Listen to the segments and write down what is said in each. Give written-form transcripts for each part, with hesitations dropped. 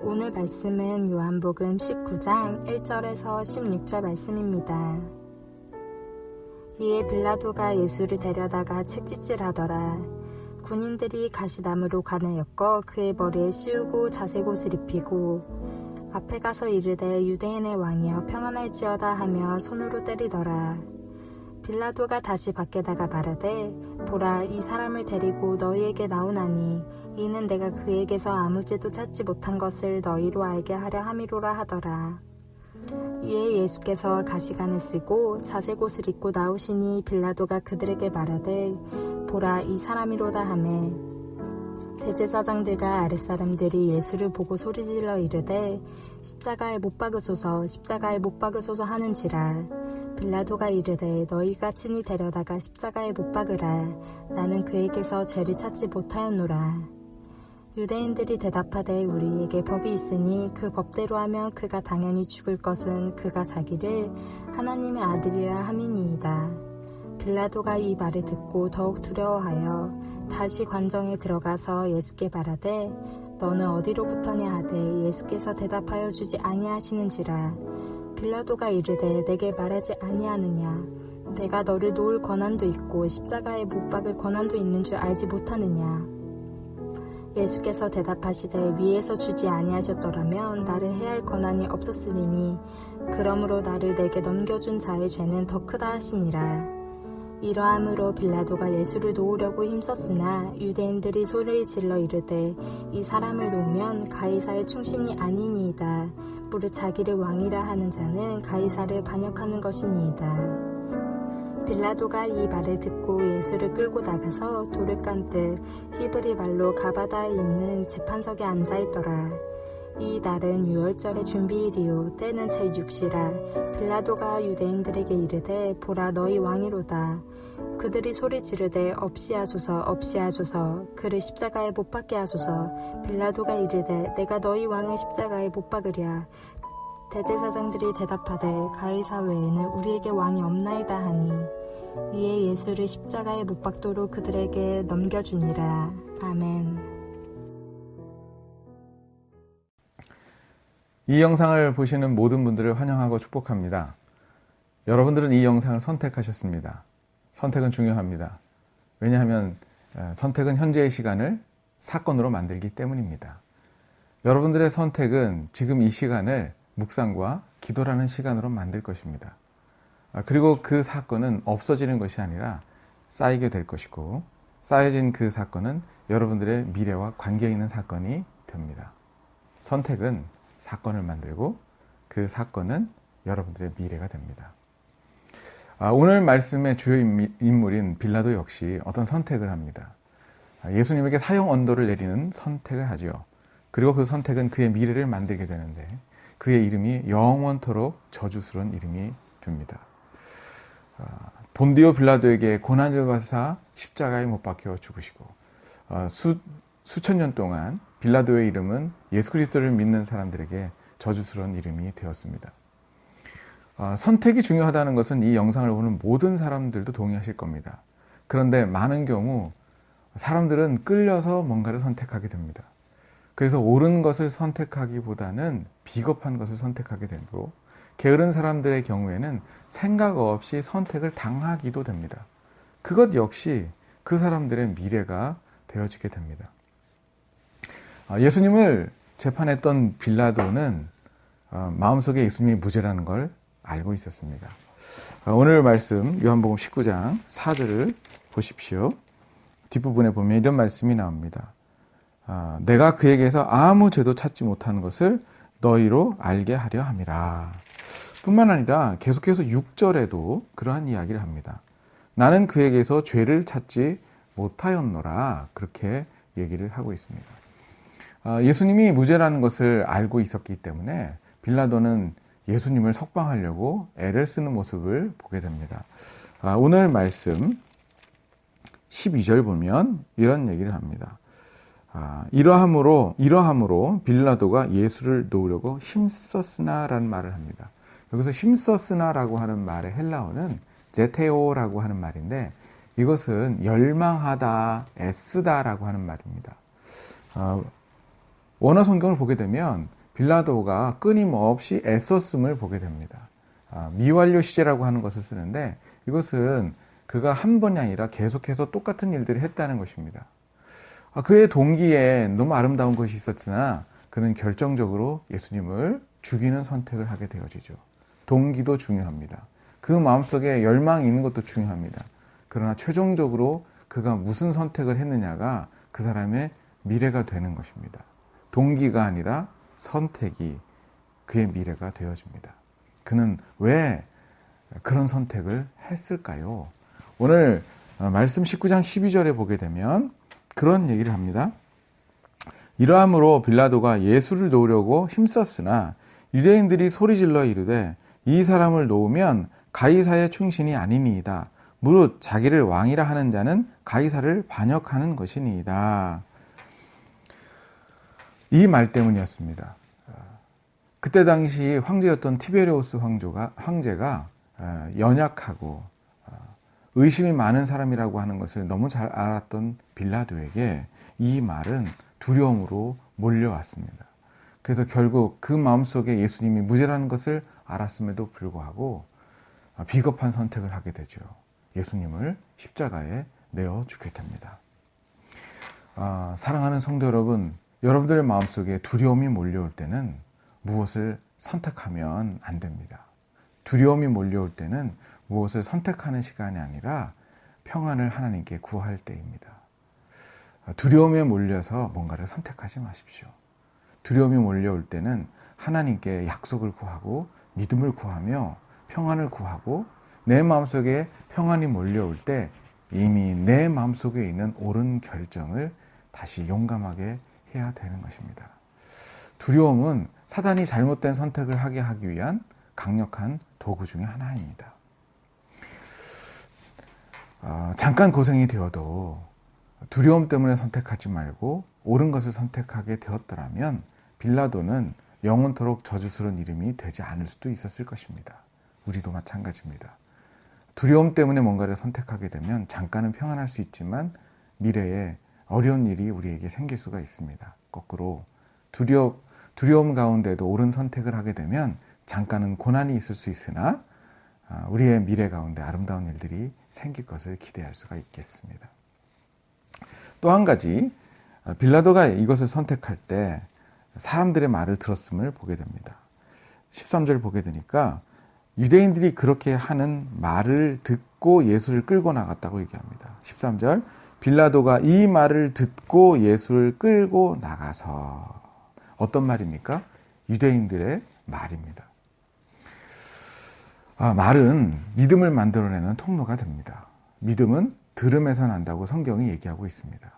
오늘 말씀은 요한복음 19장 1절에서 16절 말씀입니다. 이에 빌라도가 예수를 데려다가 책짓질하더라. 군인들이 가시나무로 관을 엮어 그의 머리에 씌우고 자색옷을 입히고 앞에 가서 이르되 유대인의 왕이여 평안할지어다 하며 손으로 때리더라. 빌라도가 다시 밖에다가 말하되 보라, 이 사람을 데리고 너희에게 나오나니 이는 내가 그에게서 아무 죄도 찾지 못한 것을 너희로 알게 하려 함이로라 하더라. 이에 예수께서 가시관을 쓰고 자색옷을 입고 나오시니 빌라도가 그들에게 말하되 보라, 이 사람이로다 하매 대제사장들과 아랫사람들이 예수를 보고 소리질러 이르되 십자가에 못 박으소서, 십자가에 못 박으소서 하는지라. 빌라도가 이르되 너희가 친히 데려다가 십자가에 못 박으라. 나는 그에게서 죄를 찾지 못하였노라. 유대인들이 대답하되 우리에게 법이 있으니 그 법대로 하면 그가 당연히 죽을 것은 그가 자기를 하나님의 아들이라 함이니이다. 빌라도가 이 말을 듣고 더욱 두려워하여 다시 관정에 들어가서 예수께 말하되 너는 어디로부터냐 하되 예수께서 대답하여 주지 아니하시는지라. 빌라도가 이르되 내게 말하지 아니하느냐. 내가 너를 놓을 권한도 있고 십자가에 못 박을 권한도 있는 줄 알지 못하느냐. 예수께서 대답하시되 위에서 주지 아니하셨더라면 나를 해할 권한이 없었으리니 그러므로 나를 내게 넘겨준 자의 죄는 더 크다 하시니라. 이러함으로 빌라도가 예수를 놓으려고 힘썼으나 유대인들이 소리를 질러 이르되 이 사람을 놓으면 가이사의 충신이 아니니이다. 무릇 자기를 왕이라 하는 자는 가이사를 반역하는 것이니이다. 빌라도가 이 말을 듣고 예수를 끌고 나가서 도르간뜰 히브리 말로 가바다에 있는 재판석에 앉아있더라. 이 날은 유월절의 준비일이요 때는 제6시라. 빌라도가 유대인들에게 이르되 보라, 너희 왕이로다. 그들이 소리 지르되 없이하소서, 없이하소서. 그를 십자가에 못 박게 하소서. 빌라도가 이르되 내가 너희 왕을 십자가에 못 박으랴. 대제사장들이 대답하되 가이사 외에는 우리에게 왕이 없나이다 하니 이에 예수를 십자가에 못 박도록 그들에게 넘겨주니라. 아멘. 이 영상을 보시는 모든 분들을 환영하고 축복합니다. 여러분들은 이 영상을 선택하셨습니다. 선택은 중요합니다. 왜냐하면 선택은 현재의 시간을 사건으로 만들기 때문입니다. 여러분들의 선택은 지금 이 시간을 묵상과 기도라는 시간으로 만들 것입니다. 그리고 그 사건은 없어지는 것이 아니라 쌓이게 될 것이고 쌓여진 그 사건은 여러분들의 미래와 관계 있는 사건이 됩니다. 선택은 사건을 만들고 그 사건은 여러분들의 미래가 됩니다. 오늘 말씀의 주요 인물인 빌라도 역시 어떤 선택을 합니다. 예수님에게 사형 언도를 내리는 선택을 하죠. 그리고 그 선택은 그의 미래를 만들게 되는데 그의 이름이 영원토록 저주스러운 이름이 됩니다. 본디오 빌라도에게 고난을 받으사 십자가에 못 박혀 죽으시고 수천 년 동안 빌라도의 이름은 예수 그리스도를 믿는 사람들에게 저주스러운 이름이 되었습니다. 선택이 중요하다는 것은 이 영상을 보는 모든 사람들도 동의하실 겁니다. 그런데 많은 경우 사람들은 끌려서 뭔가를 선택하게 됩니다. 그래서 옳은 것을 선택하기보다는 비겁한 것을 선택하게 되고 게으른 사람들의 경우에는 생각 없이 선택을 당하기도 됩니다. 그것 역시 그 사람들의 미래가 되어지게 됩니다. 예수님을 재판했던 빌라도는 마음속에 예수님이 무죄라는 걸 알고 있었습니다. 오늘 말씀 요한복음 19장 4절을 보십시오. 뒷부분에 보면 이런 말씀이 나옵니다. 내가 그에게서 아무 죄도 찾지 못하는 것을 너희로 알게 하려 함이라. 뿐만 아니라 계속해서 6절에도 그러한 이야기를 합니다. 나는 그에게서 죄를 찾지 못하였노라. 그렇게 얘기를 하고 있습니다. 예수님이 무죄라는 것을 알고 있었기 때문에 빌라도는 예수님을 석방하려고 애를 쓰는 모습을 보게 됩니다. 오늘 말씀 12절 보면 이런 얘기를 합니다. 이러함으로 빌라도가 예수를 놓으려고 힘썼으나 라는 말을 합니다. 여기서 힘썼으나라고 하는 말의 헬라어는 제테오라고 하는 말인데 이것은 열망하다, 애쓰다라고 하는 말입니다. 원어 성경을 보게 되면 빌라도가 끊임없이 애썼음을 보게 됩니다. 미완료 시제라고 하는 것을 쓰는데 이것은 그가 한 번이 아니라 계속해서 똑같은 일들을 했다는 것입니다. 그의 동기에 너무 아름다운 것이 있었으나 그는 결정적으로 예수님을 죽이는 선택을 하게 되어지죠. 동기도 중요합니다. 그 마음속에 열망이 있는 것도 중요합니다. 그러나 최종적으로 그가 무슨 선택을 했느냐가 그 사람의 미래가 되는 것입니다. 동기가 아니라 선택이 그의 미래가 되어집니다. 그는 왜 그런 선택을 했을까요? 오늘 말씀 19장 12절에 보게 되면 그런 얘기를 합니다. 이러함으로 빌라도가 예수를 놓으려고 힘썼으나 유대인들이 소리질러 이르되 이 사람을 놓으면 가이사의 충신이 아니니이다. 무릇 자기를 왕이라 하는 자는 가이사를 반역하는 것이니이다. 이 말 때문이었습니다. 그때 당시 황제였던 티베리우스 황제가 연약하고 의심이 많은 사람이라고 하는 것을 너무 잘 알았던 빌라도에게 이 말은 두려움으로 몰려왔습니다. 그래서 결국 그 마음속에 예수님이 무죄라는 것을 알았음에도 불구하고 비겁한 선택을 하게 되죠. 예수님을 십자가에 내어 죽게 됩니다. 사랑하는 성도 여러분, 여러분들의 마음속에 두려움이 몰려올 때는 무엇을 선택하면 안 됩니다. 두려움이 몰려올 때는 무엇을 선택하는 시간이 아니라 평안을 하나님께 구할 때입니다. 두려움에 몰려서 뭔가를 선택하지 마십시오. 두려움이 몰려올 때는 하나님께 약속을 구하고 믿음을 구하며 평안을 구하고 내 마음속에 평안이 몰려올 때 이미 내 마음속에 있는 옳은 결정을 다시 용감하게 해야 되는 것입니다. 두려움은 사단이 잘못된 선택을 하게 하기 위한 강력한 도구 중에 하나입니다. 잠깐 고생이 되어도 두려움 때문에 선택하지 말고 옳은 것을 선택하게 되었더라면 빌라도는 영원토록 저주스러운 이름이 되지 않을 수도 있었을 것입니다. 우리도 마찬가지입니다. 두려움 때문에 뭔가를 선택하게 되면 잠깐은 평안할 수 있지만 미래에 어려운 일이 우리에게 생길 수가 있습니다. 거꾸로 두려움 가운데도 옳은 선택을 하게 되면 잠깐은 고난이 있을 수 있으나 우리의 미래 가운데 아름다운 일들이 생길 것을 기대할 수가 있겠습니다. 또 한 가지, 빌라도가 이것을 선택할 때 사람들의 말을 들었음을 보게 됩니다. 13절 보게 되니까 유대인들이 그렇게 하는 말을 듣고 예수를 끌고 나갔다고 얘기합니다. 13절, 빌라도가 이 말을 듣고 예수를 끌고 나가서. 어떤 말입니까? 유대인들의 말입니다. 말은 믿음을 만들어내는 통로가 됩니다. 믿음은 들음에서 난다고 성경이 얘기하고 있습니다.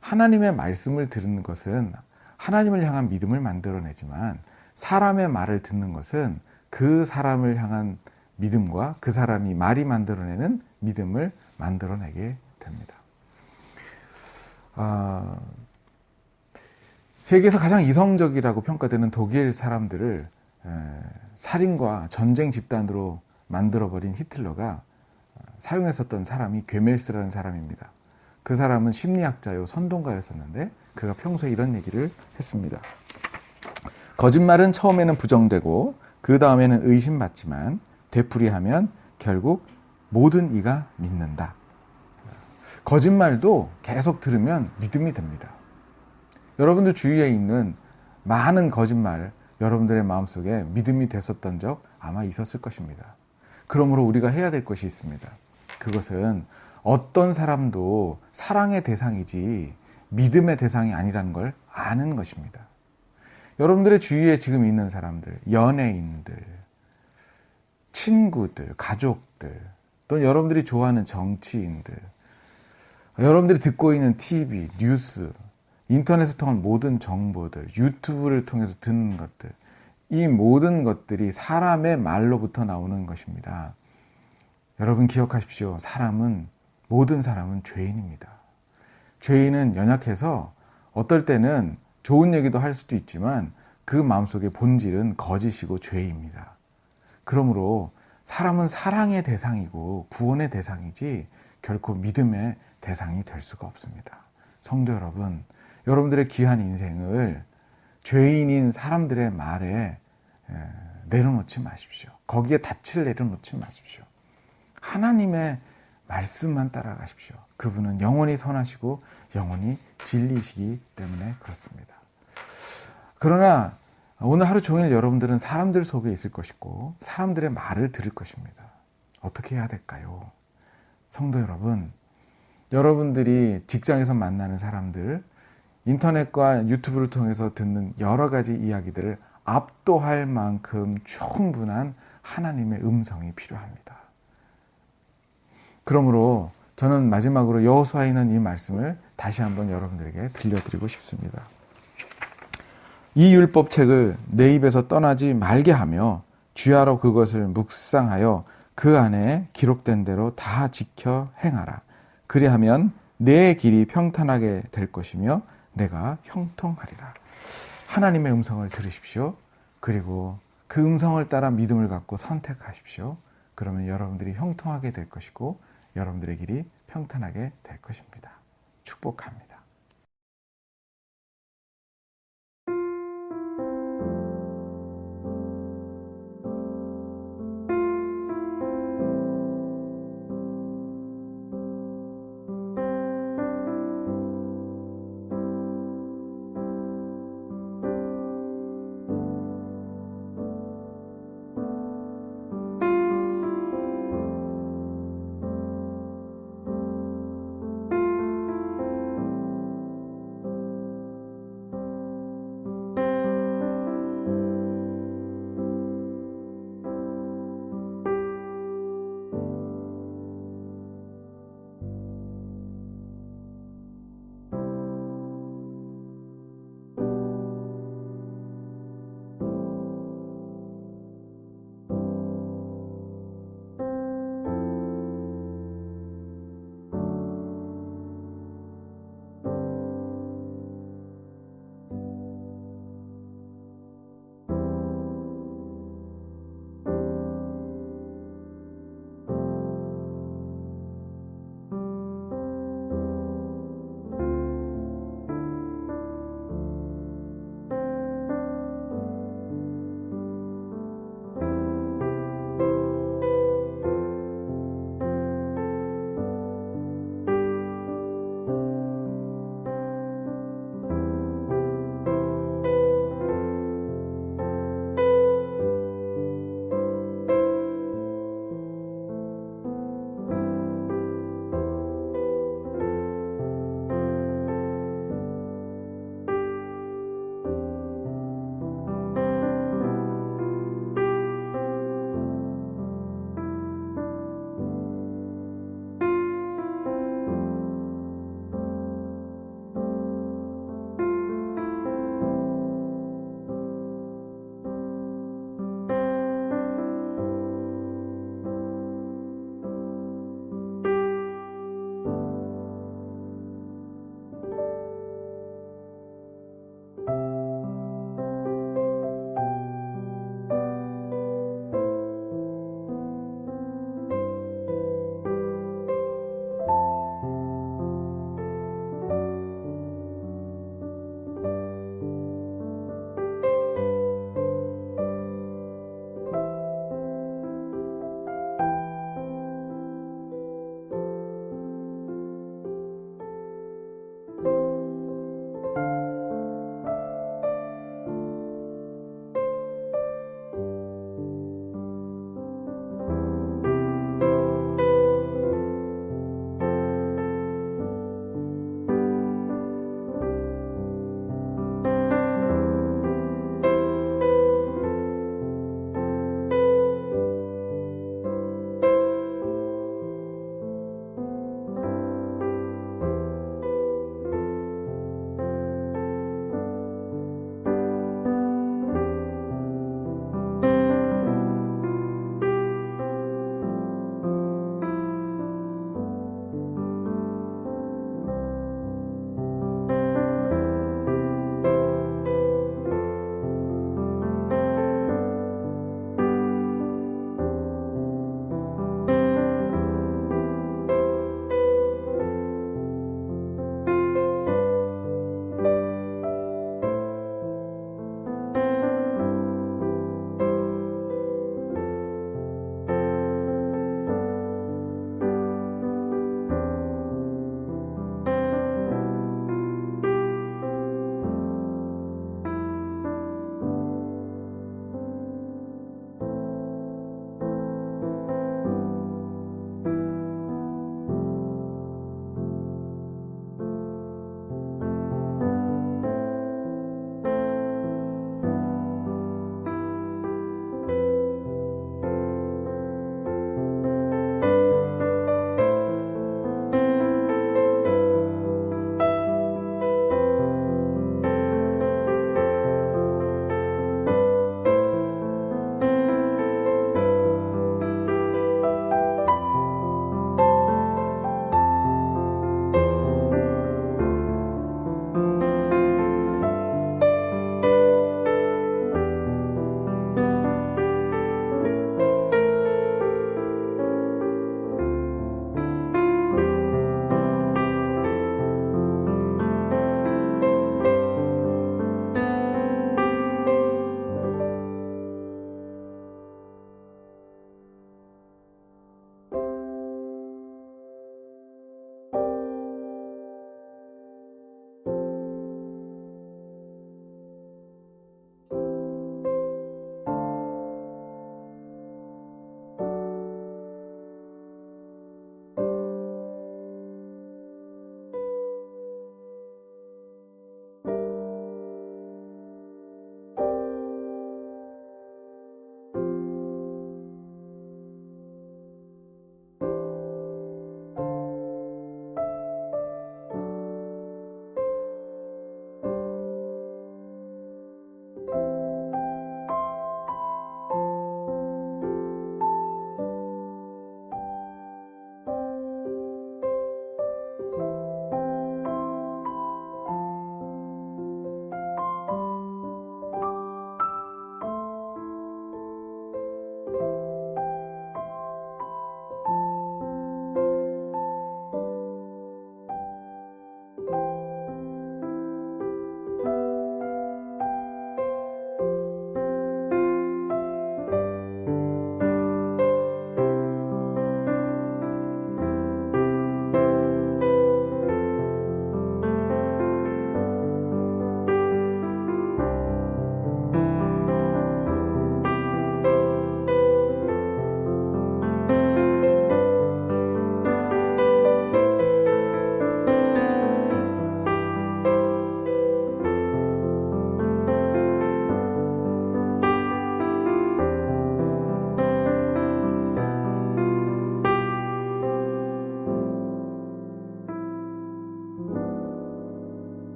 하나님의 말씀을 들은 것은 하나님을 향한 믿음을 만들어내지만 사람의 말을 듣는 것은 그 사람을 향한 믿음과 그 사람이 말이 만들어내는 믿음을 만들어내게 됩니다. 세계에서 가장 이성적이라고 평가되는 독일 사람들을 살인과 전쟁 집단으로 만들어버린 히틀러가 사용했었던 사람이 괴멜스라는 사람입니다. 그 사람은 심리학자요 선동가였었는데 그가 평소에 이런 얘기를 했습니다. 거짓말은 처음에는 부정되고 그 다음에는 의심받지만 되풀이하면 결국 모든 이가 믿는다. 거짓말도 계속 들으면 믿음이 됩니다. 여러분들 주위에 있는 많은 거짓말, 여러분들의 마음속에 믿음이 됐었던 적 아마 있었을 것입니다. 그러므로 우리가 해야 될 것이 있습니다. 그것은 어떤 사람도 사랑의 대상이지 믿음의 대상이 아니라는 걸 아는 것입니다. 여러분들의 주위에 지금 있는 사람들, 연예인들, 친구들, 가족들, 또는 여러분들이 좋아하는 정치인들, 여러분들이 듣고 있는 TV, 뉴스, 인터넷을 통한 모든 정보들, 유튜브를 통해서 듣는 것들, 이 모든 것들이 사람의 말로부터 나오는 것입니다. 여러분 기억하십시오. 모든 사람은 죄인입니다. 죄인은 연약해서 어떨 때는 좋은 얘기도 할 수도 있지만 그 마음속의 본질은 거짓이고 죄입니다. 그러므로 사람은 사랑의 대상이고 구원의 대상이지 결코 믿음의 대상이 될 수가 없습니다. 성도 여러분, 여러분들의 귀한 인생을 죄인인 사람들의 말에 내려놓지 마십시오. 거기에 닻을 내려놓지 마십시오. 하나님의 말씀만 따라가십시오. 그분은 영원히 선하시고 영원히 진리시기 때문에 그렇습니다. 그러나 오늘 하루 종일 여러분들은 사람들 속에 있을 것이고 사람들의 말을 들을 것입니다. 어떻게 해야 될까요? 성도 여러분, 여러분들이 직장에서 만나는 사람들, 인터넷과 유튜브를 통해서 듣는 여러 가지 이야기들을 압도할 만큼 충분한 하나님의 음성이 필요합니다. 그러므로 저는 마지막으로 여호수아에 있는 이 말씀을 다시 한번 여러분들에게 들려드리고 싶습니다. 이 율법책을 내 입에서 떠나지 말게 하며 주야로 그것을 묵상하여 그 안에 기록된 대로 다 지켜 행하라. 그리하면 내 길이 평탄하게 될 것이며 내가 형통하리라. 하나님의 음성을 들으십시오. 그리고 그 음성을 따라 믿음을 갖고 선택하십시오. 그러면 여러분들이 형통하게 될 것이고 여러분들의 길이 평탄하게 될 것입니다. 축복합니다.